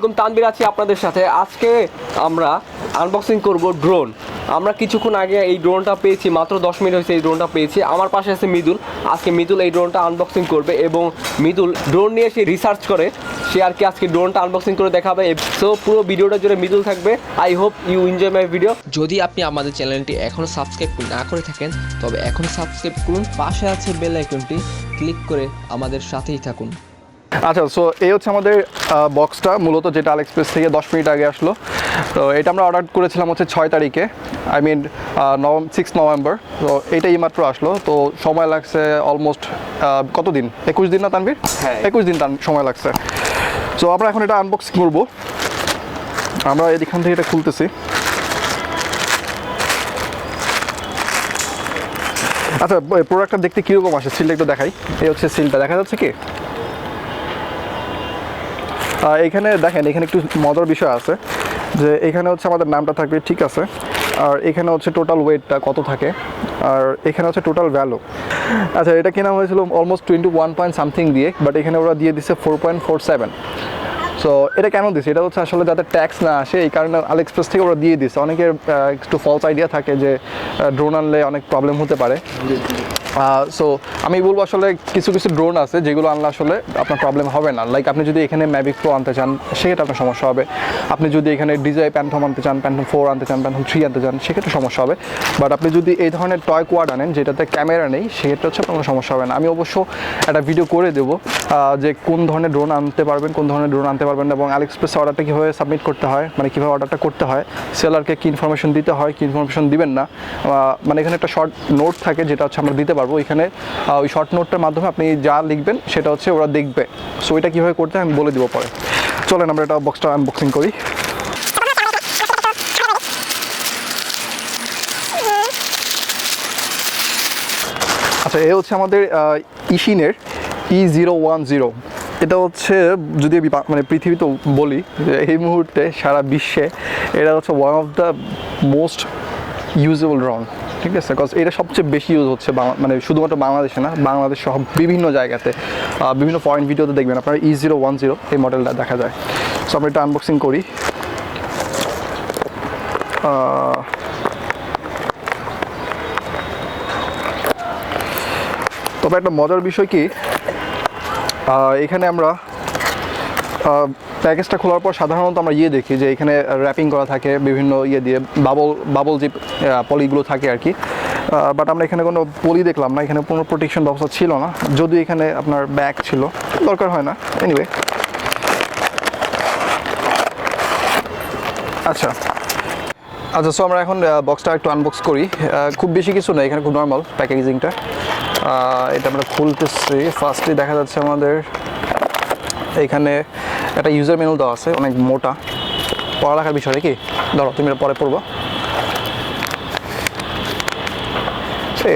আলাইকুম, তানভীর আছি আপনাদের সাথে। আজকে আমরা আনবক্সিং করব ড্রোন। আমরা কিছুক্ষণ আগে এই ড্রোনটা পেয়েছি, মাত্র 10 মিনিট হয়েছে এই ড্রোনটা পেয়েছি। আমার পাশে আছে মিদুল। আজকে মিদুল এই ড্রোনটা আনবক্সিং করবে এবং মিদুল ড্রোন নিয়ে সে রিসার্চ করে, সে আর কি আজকে ড্রোনটা আনবক্সিং করে দেখাবে। সো পুরো ভিডিওটা জুড়ে মিদুল থাকবে। I hope you enjoy my video. যদি আপনি আমাদের চ্যানেলটি এখনও সাবস্ক্রাইব না করে থাকেন তবে এখন সাবস্ক্রাইব করুন, পাশে আছে বেল আইকনটি ক্লিক করে আমাদের সাথেই থাকুন। আচ্ছা, সো এই হচ্ছে আমাদের বক্সটা, মূলত যেটা আলিএক্সপ্রেস থেকে 10 মিনিট আগে আসলো। তো এটা আমরা অর্ডার করেছিলাম হচ্ছে 6 তারিখে, আই মিন 6 নভেম্বর। তো এইটাই মাত্র আসলো। তো সময় লাগছে অলমোস্ট কতদিন, 21 দিন না তানভীর? হ্যাঁ, 21 দিন সময় লাগছে। সো আমরা এখন এটা আনবক্সিং করবো। আমরা এখান থেকে এটা খুলতেছি। আচ্ছা, প্রোডাক্টটা দেখতে কীরকম আসে সিলটা একটু দেখাই। এই হচ্ছে সিলটা, দেখা যাচ্ছে কি? এখানে দেখেন, এখানে একটু মজার বিষয় আছে যে এখানে হচ্ছে আমাদের নামটা থাকবে, ঠিক আছে, আর এখানে হচ্ছে টোটাল ওয়েটটা কত থাকে, আর এখানে হচ্ছে টোটাল ভ্যালু। আচ্ছা, এটা কেনা হয়েছিল অলমোস্ট 21 পয়েন্ট সামথিং দিয়ে, বাট এখানে ওরা দিয়ে দিচ্ছে 4.47। সো এটা কেন দিচ্ছে? এটা হচ্ছে আসলে যাতে ট্যাক্স না আসে, এই কারণে আলিএক্সপ্রেস থেকে ওরা দিয়ে দিচ্ছে। অনেকের একটু ফলস আইডিয়া থাকে যে ড্রোন আনলে অনেক প্রবলেম হতে পারে। সো আমি বলবো আসলে কিছু কিছু ড্রোন আছে যেগুলো আনলে আসলে আপনার প্রবলেম হবে না। লাইক আপনি যদি এখানে ম্যাভিক প্রো আনতে চান সেক্ষেত্রে আপনার সমস্যা হবে। আপনি যদি এখানে ডিজাই প্যান্থম আনতে চান, প্যান্থম 4 আনতে চান, প্যান্থম 3 আনতে চান, সেক্ষেত্রে সমস্যা হবে। বাট আপনি যদি এই ধরনের টয় কোয়াড আনেন যেটাতে ক্যামেরা নেই, সেক্ষেত্রে হচ্ছে কোনো সমস্যা হবে না। আমি অবশ্য একটা ভিডিও করে দেবো যে কোন ধরনের ড্রোন আনতে পারবেন, কোন ধরনের ড্রোন আনতে পারবেন না, এবং আলিএক্সপ্রেস অর্ডারটা কীভাবে সাবমিট করতে হয়, মানে কীভাবে অর্ডারটা করতে হয়, সেলারকে কী ইনফরমেশন দিতে হয়, কী ইনফরমেশন দিবেন না। মানে এখানে একটা শর্ট নোট থাকে যেটা হচ্ছে আমরা দিতে পারবো। এখানে ওই শর্ট নোটটার মাধ্যমে আপনি যা লিখবেন সেটা হচ্ছে ওরা দেখবে। সো এটা কীভাবে করতে আমি বলে দিব পরে। চলেন আমরা এটা বক্সটা আনবক্সিং করি। আচ্ছা, এ হচ্ছে আমাদের ইশিনের E010। এটা হচ্ছে যদি মানে পৃথিবীতে বলি যে এই মুহূর্তে সারা বিশ্বে এটা হচ্ছে one of the most usable drone, ঠিক আছে? বিকজ এটা সবচেয়ে বেশি ইউজ হচ্ছে মানে শুধুমাত্র বাংলাদেশে না, বাংলাদেশ সহ বিভিন্ন জায়গাতে, বিভিন্ন ফরেন ভিডিওতে দেখবেন আপনার E010 এই মডেলটা দেখা যায়। সো আমরা এটা আনবক্সিং করি। তবে একটা মজার বিষয় কি, এখানে আমরা প্যাকেজটা খোলার পর সাধারণত আমরা দেখি যে এখানে র্যাপিং করা থাকে বিভিন্ন দিয়ে, বাবল যে পলিগুলো থাকে আর কি। বাট আমরা এখানে কোনো পলি দেখলাম না, এখানে কোনো প্রোটেকশন ব্যবস্থা ছিল না। যদিও এখানে আপনার ব্যাগ ছিল, দরকার হয় না। এনিওয়ে, আচ্ছা, সো আমরা এখন বক্সটা একটু আনবক্স করি। খুব বেশি কিছু নেই এখানে, খুব নর্মাল প্যাকেজিংটা। এটা আমরা খুলতেছি। ফার্স্টে দেখা যাচ্ছে আমাদের এইখানে একটা ইউজার মেনু দেওয়া আছে, অনেক মোটা। পড়ালেখার বিষয় কি, ধরো তুমি এটা পরে পড়বো।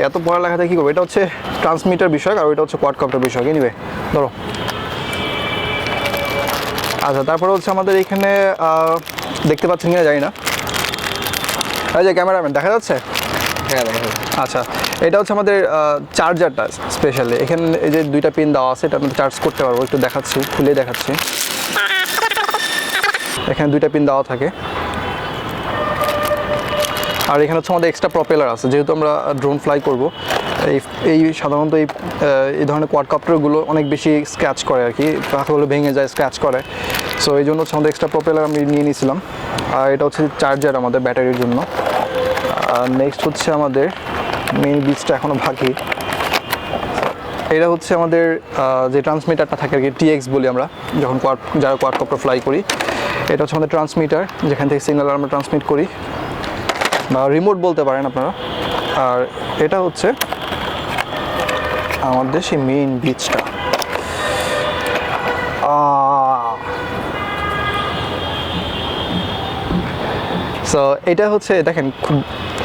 এত পড়ালেখাতে কী করবো? এটা হচ্ছে ট্রান্সমিটার বিষয়, আর ওইটা হচ্ছে কোয়াডকপ্টার বিষয়। এনিওয়ে, ধরো। আচ্ছা, তারপরে হচ্ছে আমাদের এখানে দেখতে পাচ্ছেন কিনা জানি না, এই যে ক্যামেরাম্যান দেখা যাচ্ছে। হ্যাঁ, দেখা যাচ্ছে। আচ্ছা, এটা হচ্ছে আমাদের চার্জারটা স্পেশালি। এখানে এই যে 2টা পিন দেওয়া আছে, এটা আমরা চার্জ করতে পারবো। একটু দেখাচ্ছি, খুলে দেখাচ্ছি। এখানে 2টা পিন দেওয়া থাকে, আর এখানে হচ্ছে আমাদের এক্সট্রা প্রপেলার আছে। যেহেতু আমরা ড্রোন ফ্লাই করব, এই সাধারণত এই ধরনের কোয়াডকপ্টারগুলো অনেক বেশি স্ক্র্যাচ করে আর কি, পাখাগুলো ভেঙে যায়, স্ক্র্যাচ করে। সো এই জন্য হচ্ছে আমাদের এক্সট্রা প্রপেলার আমি নিয়ে নিয়েছিলাম। আর এটা হচ্ছে চার্জার আমাদের ব্যাটারির জন্য। আর নেক্সট হচ্ছে আমাদের মেইন বিচটা এখনও বাকি। এটা হচ্ছে আমাদের যে ট্রান্সমিটারটা থাকে আর কি, TX বলি আমরা যখন যারা কোয়াডকপ্টার ফ্লাই করি। এটা হচ্ছে আমাদের ট্রান্সমিটার, যেখান থেকে সিগন্যাল আমরা ট্রান্সমিট করি, বা রিমোট বলতে পারেন আপনারা। আর এটা হচ্ছে আমাদের সেই মেইন বিচটা। সো এটা হচ্ছে দেখেন, খুব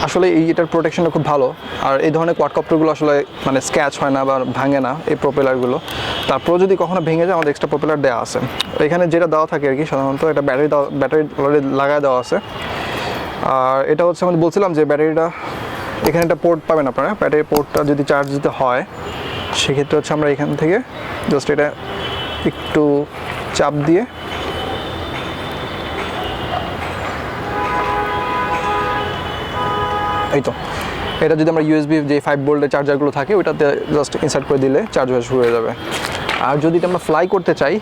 আসলে এটার প্রোটেকশনটা খুব ভালো। আর এই ধরনের কোয়াডকপ্টারগুলো আসলে মানে স্ক্র্যাচ হয় না বা ভাঙে না এই প্রপেলারগুলো। তারপরেও যদি কখনো ভেঙে যায়, আমাদের এক্সট্রা প্রপেলার দেওয়া আছে। এখানে যেটা দেওয়া থাকে আর কি, সাধারণত এটা ব্যাটারি অলরেডি লাগায় দেওয়া আছে। আর এটা হচ্ছে আমি বলছিলাম যে ব্যাটারিটা এখানে একটা পোর্ট পাবেন আপনারা। ব্যাটারি পোর্টটা যদি চার্জ দিতে হয় সেক্ষেত্রে হচ্ছে আমরা এখান থেকে জাস্ট এটা একটু চাপ দিয়ে এই তো এটা যদি আমরা ইউএসবি যে 5 ভোল্টের চার্জারগুলো থাকে ওইটাতে জাস্ট ইনসার্ট করে দিলে চার্জ হয়ে শুরু হয়ে যাবে। আর যদি আমরা ফ্লাই করতে চাই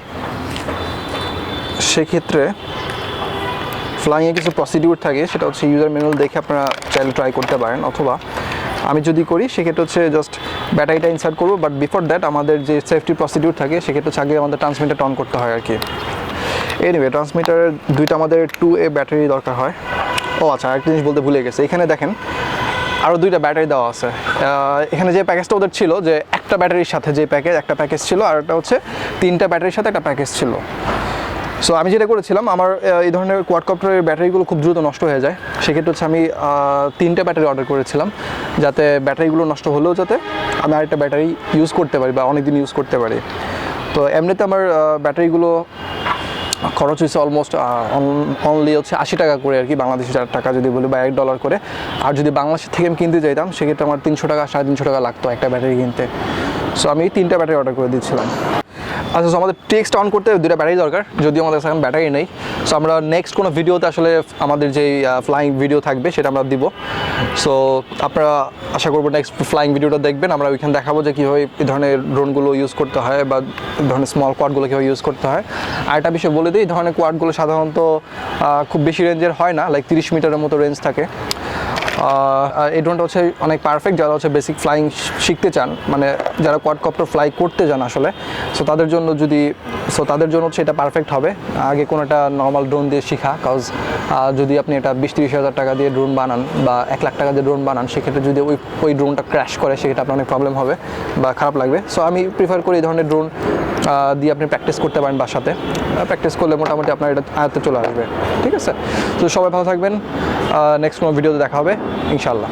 সেক্ষেত্রে ফ্লাইংয়ে কিছু প্রসিডিউর থাকে, সেটা হচ্ছে ইউজার ম্যানুয়াল দেখে আপনারা চাইলে ট্রাই করতে পারেন, অথবা আমি যদি করি সেক্ষেত্রে হচ্ছে জাস্ট ব্যাটারিটা ইনসার্ট করবো। বাট বিফোর দ্যাট আমাদের যে সেফটি প্রসিডিউর থাকে সেক্ষেত্রে হচ্ছে আগে আমাদের ট্রান্সমিটার অন করতে হয় আর কি। এনিওয়ে ট্রান্সমিটারের দুইটা আমাদের 2A ব্যাটারি দরকার হয়। ও আচ্ছা, আরেকটা জিনিস বলতে ভুলে গেছে, এখানে দেখেন আরও দুইটা ব্যাটারি দেওয়া আছে। এখানে যে প্যাকেজটা ওদের ছিল যে একটা ব্যাটারির সাথে যে একটা প্যাকেজ ছিল, আর একটা হচ্ছে 3টা ব্যাটারির সাথে একটা প্যাকেজ ছিল। সো আমি যেটা করেছিলাম, আমার এই ধরনের কোয়াডকপ্টারের ব্যাটারিগুলো খুব দ্রুত নষ্ট হয়ে যায়, সেক্ষেত্রে হচ্ছে আমি 3টা ব্যাটারি অর্ডার করেছিলাম, যাতে ব্যাটারিগুলো নষ্ট হলেও যাতে আমি আরেকটা ব্যাটারি ইউজ করতে পারি বা অনেক দিন ইউজ করতে পারি। তো এমনিতে আমার ব্যাটারিগুলো খরচ হয়েছে অলমোস্ট অনলি হচ্ছে 80 টাকা করে আর কি, বাংলাদেশি টাকা যদি বলি, বা $1 করে। আর যদি বাংলাদেশ থেকে আমি কিনতে চাইতাম সেক্ষেত্রে আমার 300 টাকা 350 টাকা লাগতো একটা ব্যাটারি কিনতে। সো আমি 3টা ব্যাটারি অর্ডার করে দিচ্ছিলাম। আচ্ছা, সো আমাদের টেক্সট অন করতে 2টা ব্যাটারি দরকার, যদিও আমাদের এখন ব্যাটারি নেই। সো আমরা নেক্সট কোনো ভিডিওতে আসলে আমাদের যেই ফ্লাইং ভিডিও থাকবে সেটা আমরা দিব। সো আপনারা আশা করবো নেক্সট ফ্লাইং ভিডিওটা দেখবেন, আমরা ওইখানে দেখাবো যে কীভাবে এই ধরনের ড্রোনগুলো ইউজ করতে হয় বা এই ধরনের স্মল কোয়াডগুলো কীভাবে ইউজ করতে হয়। আর একটা বিষয় বলে দিই, এই ধরনের কোয়াডগুলো সাধারণত খুব বেশি রেঞ্জের হয় না, লাইক 30 মিটারের মতো রেঞ্জ থাকে। এই ড্রোনটা হচ্ছে অনেক পারফেক্ট যারা হচ্ছে বেসিক ফ্লাইং শিখতে চান, মানে যারা কোয়াডকপ্টার ফ্লাই করতে চান আসলে। সো তাদের জন্য হচ্ছে এটা পারফেক্ট হবে, আগে কোনো একটা নর্মাল ড্রোন দিয়ে শেখা। কজ যদি আপনি এটা 20-30 হাজার টাকা দিয়ে ড্রোন বানান বা 1 লাখ টাকা দিয়ে ড্রোন বানান, সেক্ষেত্রে যদি ওই ড্রোনটা ক্র্যাশ করে সেক্ষেত্রে আপনার অনেক প্রবলেম হবে বা খারাপ লাগবে। সো আমি প্রিফার করি এই ধরনের ড্রোন দিয়ে আপনি প্র্যাকটিস করতে পারেন বাসাতে। প্র্যাকটিস করলে মোটামুটি আপনার এটা আয়ত্তে চলে আসবে। ঠিক আছে, তো সবাই ভালো থাকবেন, নেক্সট কোনো ভিডিওতে দেখা হবে ইনশাআল্লাহ।